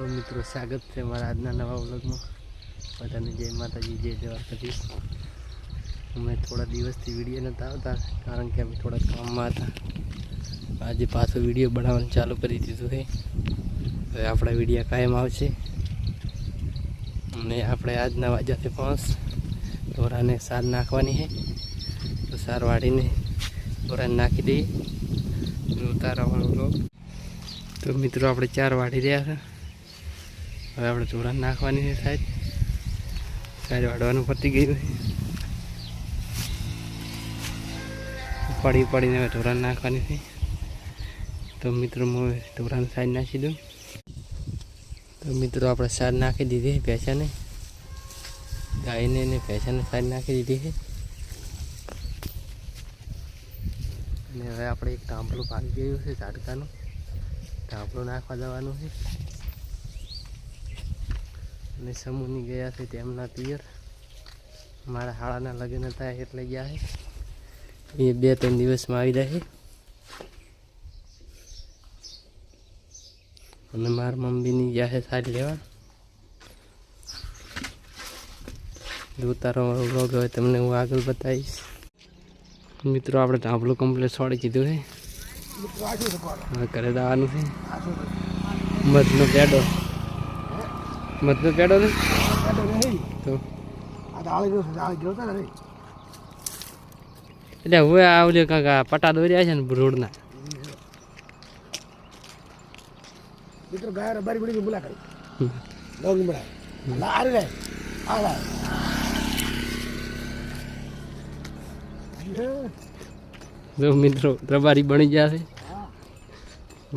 Hello मित्रों, स्वागत है हमारा आज नवा व्लॉग में। बधाने जय माताजी, जय द्वारकाधीश। मैं थोड़ा दिवस थी वीडियो नता आवता कारण के अभी थोड़ा काम में था। आज पाछो वीडियो बनावવાનું चालू કરી દીધું છે। હવે આપણા વિડિયો કાયમ આવશે અને આપણે આજના વાગ્યાથી 5 ઢોરાને સાર નાખવાની છે। તો સાર વાડીને ઢોરાને નાખી દઈએ ઉતારવાનો વ્લોગ। તો મિત્રો આપણે 4 વાડી રહ્યા છે। હવે આપણે ઢોરાને નાખવાની છે। સાઈડ વાડવાનું પતી ગયું છે। પડીને હવે ઢોરાને નાખવાની છે। તો મિત્રો હું ઢોરાને સાઈડ નાખી દઉં। તો મિત્રો આપણે સાઈડ નાખી દીધી છે ભેંસાને, ગાયને ને ભેંસાને સાઈડ નાખી દીધી છે। અને હવે આપણે એક ટાંપલું ભાગી ગયું છે ઝાડકાનું, ટાંપલું નાખવા જવાનું છે। અને સમૂહની ગયા છે તેમના પિયર, મારા હાળાના લગ્ન હતા એટલે ગયા છે। એ 2-3 દિવસમાં આવી જાય છે। અને મારા મમ્મીની ગયા છે સારી લેવા। ઉતારો વ્લોગ હવે તમને હું આગળ બતાવીશ। મિત્રો આપણે ધાબળું કમ્પ્લીટ છોડી દીધું છે। ઘરે જવાનું છે। મધનો પેડો ને તો એટલે હવે આવલે કાકા પટા દોર્યા છે ને રોડના मित्र गाय रबारी बड़ी की बुला कर लोग बड़ा ला आ रे आ रहा जो મિત્રો રબારી બની ગયા છે।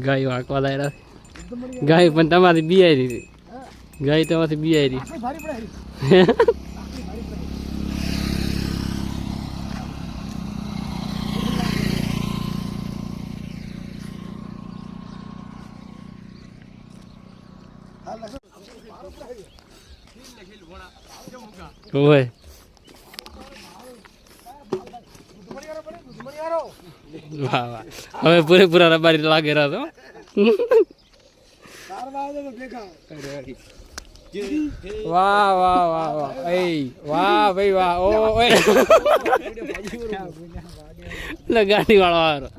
ગાયો આકવા લાયરા છે। ગાય પણ તમારી બિયારી છે। ગાય તમારી બિયારી भारी पड़ा ओए वाह वाह हमें पूरा रबारी लागे रहा तो वाह वाह वाह वाह ए वाह भाई वाह ओ ओए गाड़ी वाला आ रहा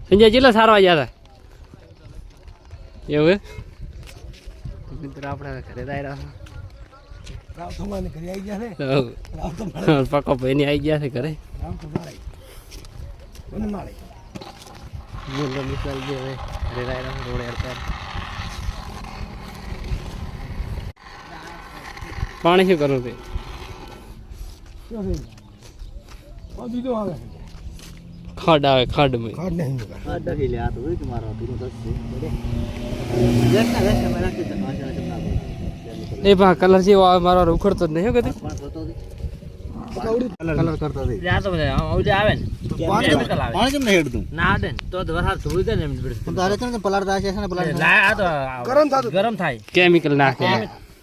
संजय जिला सारा वाग्या था એવું મિત્ર આપણે ઘરે આવ્યા राव तुम्हारे घर आई गया है राव तुम પકો ભાઈ ની આવી ગયા છે ઘરે। राव तुम्हारे मन मारे બોલો મિસાલ જે હવે ઘરે આવ્યા રોડ એરપાર પાણી શું કરું તે क्यों से वो दीदो आ गए ખાડ આવે ખાડ में कार्ड नहीं होगा हाँ डर ही ले आता हुई तुम्हारा तुम 10 से बड़े जैसा वैसा मेरा के आशा चलना એ ભા કલર જેવો આવે મારો ઉખડતો જ નહીં કદી पांच होतो दे पकौड़ी कलर करता दे આ તો બધા ઓલે આવે ને पानी केम नहीं हेड तुम ના આડે ને તો વરસાદ ધોઈ દે ને એમ तुम तो अरे तुम पलाड़ दाश ऐसा ना पलाड़ લા આ તો गरम था થાય કેમિકલ નાખે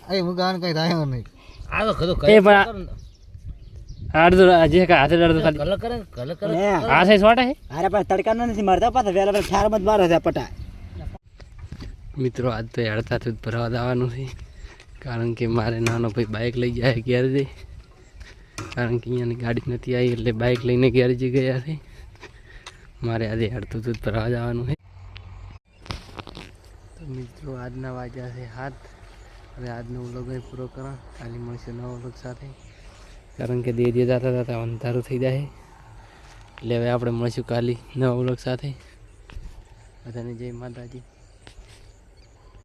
अरे मुगान कहीं राय नहीं આ તો કદો એ પણ અડધું જે કા હાથે અડધું ખાલી કલર કરે આ છે છોટા છે। अरे पर तड़का नहीं मारता पाता वेला पर 4 मत बार होता पटा મિત્રો આજ તો હેડતા દૂધ ભરવા જવાનું છે કારણ કે મારે નાનો ભાઈ બાઇક લઈ જાય ગેરેજે, કારણ કે અહીંયાની ગાડી નથી આવી એટલે બાઇક લઈને ગેરેજે ગયા છે। મારે આજે હેડતું દૂધ ભરવા જવાનું છે। તો મિત્રો આજના વાગ્યા છે 7। હવે આજનો વ્લોગ અહીં પૂરો કરા, કાલે મળશું નવા વ્લોગ સાથે કારણ કે ધીરે ધીરે જતા જતા અંધારું થઈ જાય એટલે હવે આપણે મળશું કાલે નવા વ્લોગ સાથે। બધાને જય માતાજી।